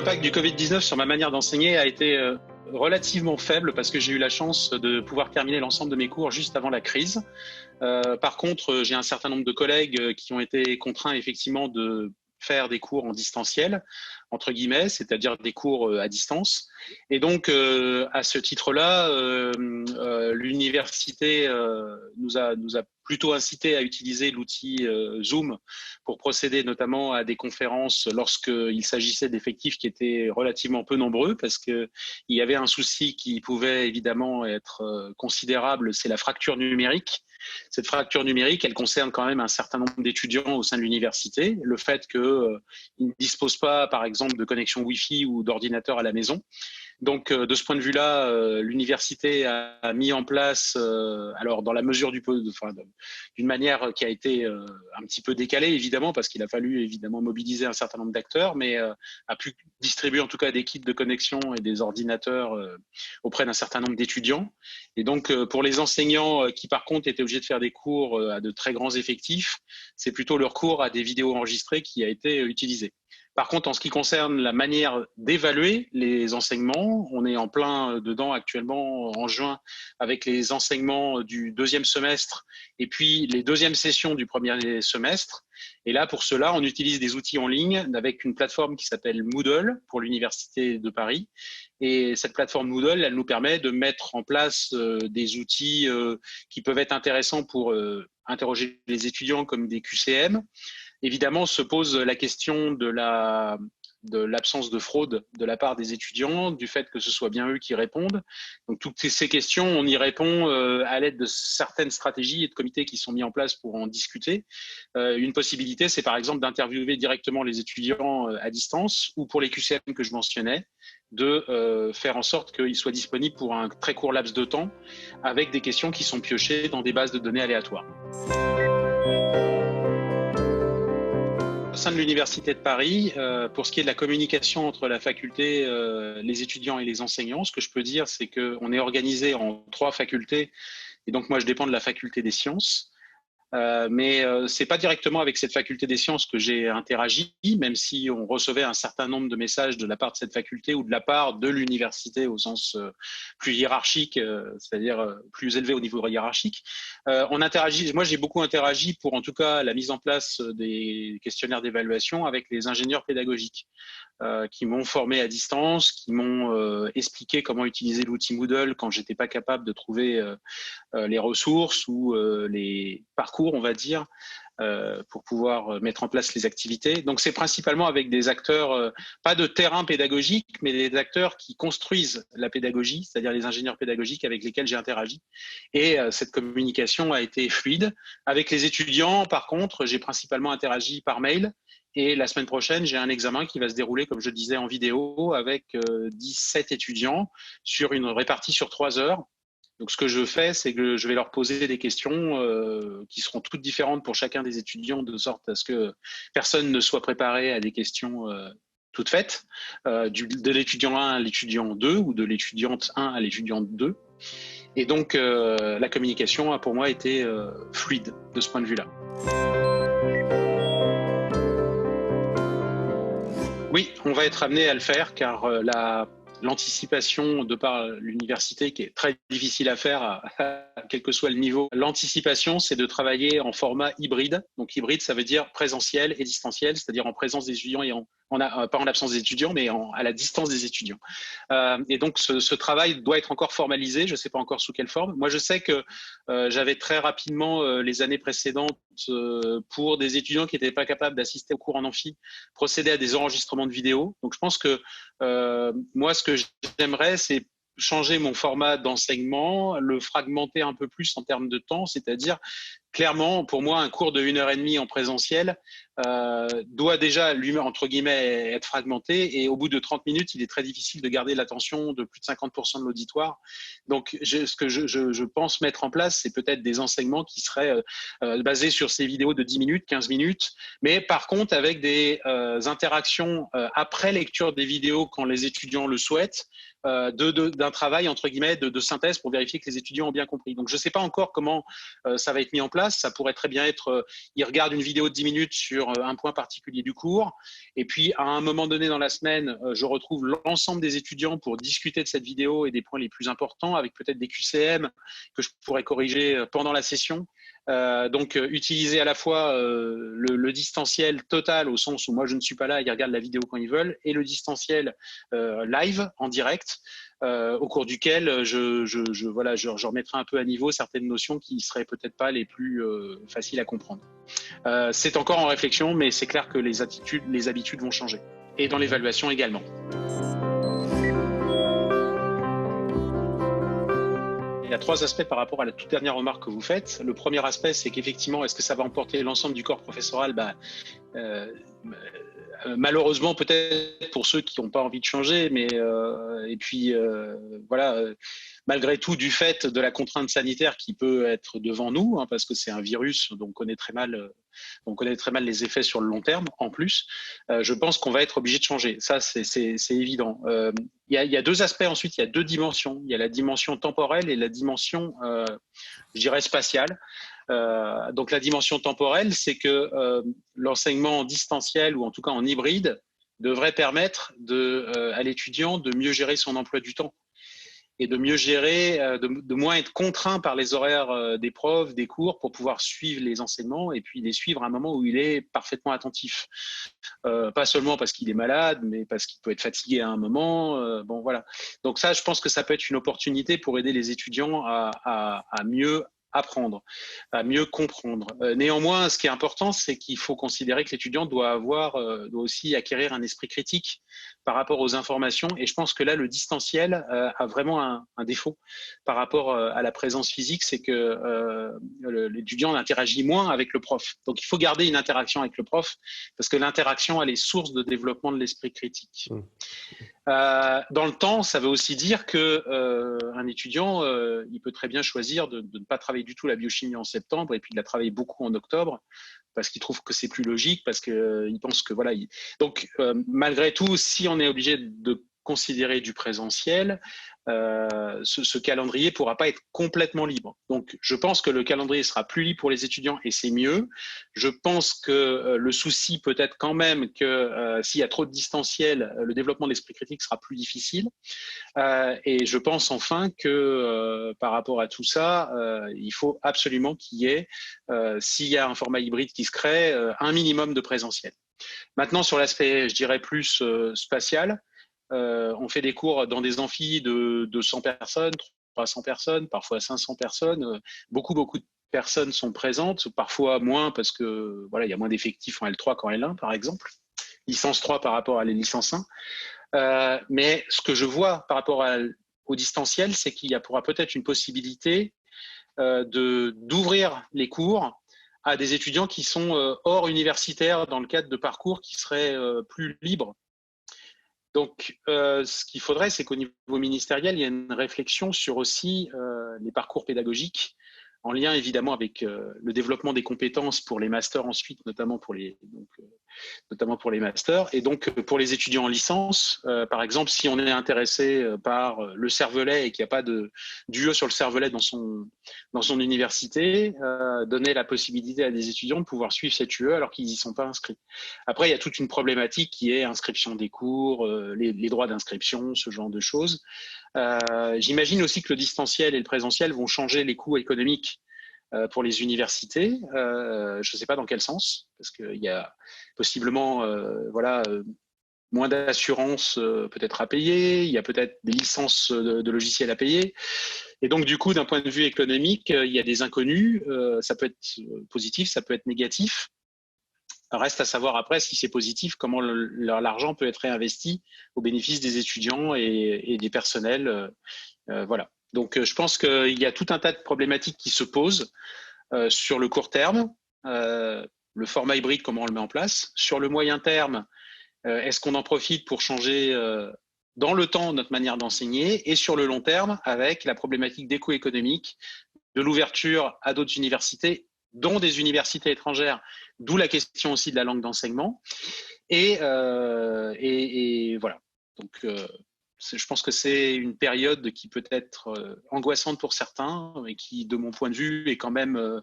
L'impact du Covid-19 sur ma manière d'enseigner a été relativement faible parce que j'ai eu la chance de pouvoir terminer l'ensemble de mes cours juste avant la crise. Par contre, j'ai un certain nombre de collègues qui ont été contraints effectivement de faire des cours en distanciel, entre guillemets, c'est-à-dire des cours à distance. Et donc, à ce titre-là, l'université nous a plutôt incité à utiliser l'outil Zoom pour procéder notamment à des conférences lorsqu'il s'agissait d'effectifs qui étaient relativement peu nombreux, parce qu'il y avait un souci qui pouvait évidemment être considérable, c'est la fracture numérique. Cette fracture numérique, elle concerne quand même un certain nombre d'étudiants au sein de l'université. Le fait qu'ils ne disposent pas, par exemple, de connexion Wi-Fi ou d'ordinateur à la maison. Donc, de ce point de vue-là, l'université a mis en place, alors dans la mesure d'une manière qui a été un petit peu décalée, évidemment, parce qu'il a fallu évidemment mobiliser un certain nombre d'acteurs, mais a pu distribuer en tout cas des kits de connexion et des ordinateurs auprès d'un certain nombre d'étudiants. Et donc, pour les enseignants qui, par contre, étaient obligés de faire des cours à de très grands effectifs, c'est plutôt le recours à des vidéos enregistrées qui a été utilisé. Par contre, en ce qui concerne la manière d'évaluer les enseignements, on est en plein dedans actuellement en juin avec les enseignements du deuxième semestre et puis les deuxièmes sessions du premier semestre. Et là, pour cela, on utilise des outils en ligne avec une plateforme qui s'appelle Moodle pour l'Université de Paris. Et cette plateforme Moodle, elle nous permet de mettre en place des outils qui peuvent être intéressants pour interroger les étudiants comme des QCM. Évidemment, se pose la question de l'absence de fraude de la part des étudiants, du fait que ce soit bien eux qui répondent. Donc, toutes ces questions, on y répond à l'aide de certaines stratégies et de comités qui sont mis en place pour en discuter. Une possibilité, c'est par exemple d'interviewer directement les étudiants à distance ou pour les QCM que je mentionnais, de faire en sorte qu'ils soient disponibles pour un très court laps de temps avec des questions qui sont piochées dans des bases de données aléatoires. Au sein de l'Université de Paris, pour ce qui est de la communication entre la faculté, les étudiants et les enseignants, ce que je peux dire, c'est qu'on est organisé en 3 facultés. Et donc, moi, je dépends de la faculté des sciences. Mais c'est pas directement avec cette faculté des sciences que j'ai interagi, même si on recevait un certain nombre de messages de la part de cette faculté ou de la part de l'université au sens plus hiérarchique, c'est-à-dire plus élevé au niveau hiérarchique. On interagit. Moi, j'ai beaucoup interagi pour, en tout cas, la mise en place des questionnaires d'évaluation avec les ingénieurs pédagogiques qui m'ont formé à distance, qui m'ont expliqué comment utiliser l'outil Moodle quand j'étais pas capable de trouver les ressources ou les parcours, on va dire, pour pouvoir mettre en place les activités. Donc, c'est principalement avec des acteurs, pas de terrain pédagogique, mais des acteurs qui construisent la pédagogie, c'est-à-dire les ingénieurs pédagogiques avec lesquels j'ai interagi. Et cette communication a été fluide. Avec les étudiants, par contre, j'ai principalement interagi par mail. Et la semaine prochaine, j'ai un examen qui va se dérouler, comme je disais, en vidéo avec 17 étudiants sur une répartie sur 3 heures. Donc, ce que je fais, c'est que je vais leur poser des questions qui seront toutes différentes pour chacun des étudiants, de sorte à ce que personne ne soit préparé à des questions toutes faites, de l'étudiant 1 à l'étudiant 2 ou de l'étudiante 1 à l'étudiante 2. Et donc, la communication a pour moi été fluide de ce point de vue-là. Oui, on va être amené à le faire car l'anticipation de par l'université qui est très difficile à faire quel que soit le niveau. L'anticipation, c'est de travailler en format hybride. Donc hybride, ça veut dire présentiel et distanciel, c'est-à-dire en présence des étudiants et pas en absence des étudiants, mais à la distance des étudiants. Et donc ce travail doit être encore formalisé. Je ne sais pas encore sous quelle forme. Moi, je sais que j'avais très rapidement les années précédentes pour des étudiants qui n'étaient pas capables d'assister au cours en amphi, procéder à des enregistrements de vidéos. Donc je pense que moi, ce que j'aimerais, c'est changer mon format d'enseignement, le fragmenter un peu plus en termes de temps, c'est-à-dire clairement, pour moi, un cours de 1h30 en présentiel doit déjà, lui, entre guillemets, être fragmenté. Et au bout de 30 minutes, il est très difficile de garder l'attention de plus de 50% de l'auditoire. Donc, ce que je pense mettre en place, c'est peut-être des enseignements qui seraient basés sur ces vidéos de 10 minutes, 15 minutes, mais par contre, avec des interactions après lecture des vidéos quand les étudiants le souhaitent, d'un travail, entre guillemets, de synthèse pour vérifier que les étudiants ont bien compris. Donc, je ne sais pas encore comment ça va être mis en place. Ça pourrait très bien être, ils regardent une vidéo de 10 minutes sur un point particulier du cours, et puis à un moment donné dans la semaine, je retrouve l'ensemble des étudiants pour discuter de cette vidéo et des points les plus importants, avec peut-être des QCM que je pourrais corriger pendant la session. Donc, utiliser à la fois le distanciel total, au sens où moi je ne suis pas là, ils regardent la vidéo quand ils veulent, et le distanciel live, en direct, au cours duquel je remettrai un peu à niveau certaines notions qui seraient peut-être pas les plus faciles à comprendre. C'est encore en réflexion, mais c'est clair que les habitudes vont changer. Et dans l'évaluation également. Il y a 3 aspects par rapport à la toute dernière remarque que vous faites. Le premier aspect, c'est qu'effectivement, est-ce que ça va emporter l'ensemble du corps professoral? Malheureusement, peut-être pour ceux qui n'ont pas envie de changer, mais malgré tout, du fait de la contrainte sanitaire qui peut être devant nous, parce que c'est un virus dont on connaît très mal les effets sur le long terme. En plus, je pense qu'on va être obligé de changer. Ça, c'est évident. Il y a 2 aspects ensuite. Il y a 2 dimensions. Il y a la dimension temporelle et la dimension, je dirais, spatiale. Donc la dimension temporelle, c'est que l'enseignement en distanciel ou en tout cas en hybride devrait permettre à l'étudiant de mieux gérer son emploi du temps et de mieux gérer, de moins être contraint par les horaires des profs, des cours, pour pouvoir suivre les enseignements et puis les suivre à un moment où il est parfaitement attentif. Pas seulement parce qu'il est malade, mais parce qu'il peut être fatigué à un moment. Bon, voilà. Donc ça, je pense que ça peut être une opportunité pour aider les étudiants à mieux apprendre, à mieux comprendre. Néanmoins, ce qui est important, c'est qu'il faut considérer que l'étudiant doit aussi acquérir un esprit critique par rapport aux informations. Et je pense que là, le distanciel a vraiment un défaut par rapport à la présence physique, c'est que l'étudiant interagit moins avec le prof. Donc, il faut garder une interaction avec le prof parce que l'interaction, elle est source de développement de l'esprit critique. Dans le temps, ça veut aussi dire que un étudiant, il peut très bien choisir de ne pas travailler du tout la biochimie en septembre et puis de la travailler beaucoup en octobre parce qu'il trouve que c'est plus logique, parce qu'il pense que voilà. Donc, malgré tout, si on est obligé de considérer du présentiel, ce calendrier ne pourra pas être complètement libre. Donc, je pense que le calendrier sera plus libre pour les étudiants et c'est mieux. Je pense que le souci peut être quand même que s'il y a trop de distanciel, le développement de l'esprit critique sera plus difficile. Et je pense enfin que par rapport à tout ça, il faut absolument qu'il y ait, s'il y a un format hybride qui se crée, un minimum de présentiel. Maintenant, sur l'aspect, je dirais, plus spatial, on fait des cours dans des amphis de 100 personnes, 300 personnes, parfois 500 personnes. Beaucoup de personnes sont présentes, parfois moins parce que voilà, il y a moins d'effectifs en L3 qu'en L1, par exemple. Licence 3 par rapport à les licences 1. Mais ce que je vois par rapport au distanciel, c'est qu'il y pourra peut-être une possibilité d'ouvrir les cours à des étudiants qui sont hors universitaires dans le cadre de parcours qui seraient plus libres. Donc, ce qu'il faudrait, c'est qu'au niveau ministériel, il y ait une réflexion sur aussi les parcours pédagogiques, en lien évidemment avec le développement des compétences pour les masters ensuite, notamment pour les masters, et donc pour les étudiants en licence. Par exemple, si on est intéressé par le cervelet et qu'il n'y a pas d'UE sur le cervelet dans son université, donner la possibilité à des étudiants de pouvoir suivre cette UE alors qu'ils n'y sont pas inscrits. Après, il y a toute une problématique qui est inscription des cours, les droits d'inscription, ce genre de choses. J'imagine aussi que le distanciel et le présentiel vont changer les coûts économiques pour les universités. Je ne sais pas dans quel sens, parce qu'il y a possiblement moins d'assurance peut-être à payer, il y a peut-être des licences de logiciels à payer. Et donc, du coup, d'un point de vue économique, il y a des inconnus. Ça peut être positif, ça peut être négatif. Reste à savoir après, si c'est positif, comment l'argent peut être réinvesti au bénéfice des étudiants et des personnels. Voilà. Donc, je pense qu'il y a tout un tas de problématiques qui se posent sur le court terme. Le format hybride, comment on le met en place. Sur le moyen terme, est-ce qu'on en profite pour changer dans le temps notre manière d'enseigner, et sur le long terme, avec la problématique des coûts économiques, de l'ouverture à d'autres universités, dont des universités étrangères, d'où la question aussi de la langue d'enseignement. Et voilà. Donc, Je pense que c'est une période qui peut être angoissante pour certains, mais qui, de mon point de vue, est quand même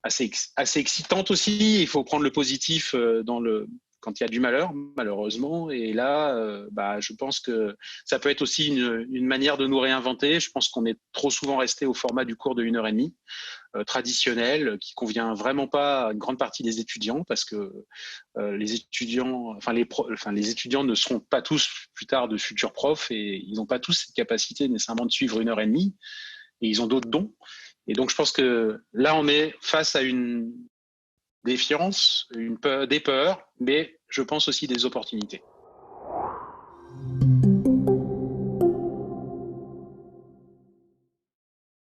assez excitante aussi. Il faut prendre le positif quand il y a du malheur, malheureusement. Et là, je pense que ça peut être aussi une manière de nous réinventer. Je pense qu'on est trop souvent resté au format du cours de 1 heure et demie, traditionnel, qui convient vraiment pas à une grande partie des étudiants, parce que les étudiants, les étudiants ne seront pas tous plus tard de futurs profs, et ils n'ont pas tous cette capacité nécessairement de suivre 1 heure et demie, et ils ont d'autres dons. Et donc, je pense que là, on est face à une défiance, des peurs, mais je pense aussi des opportunités.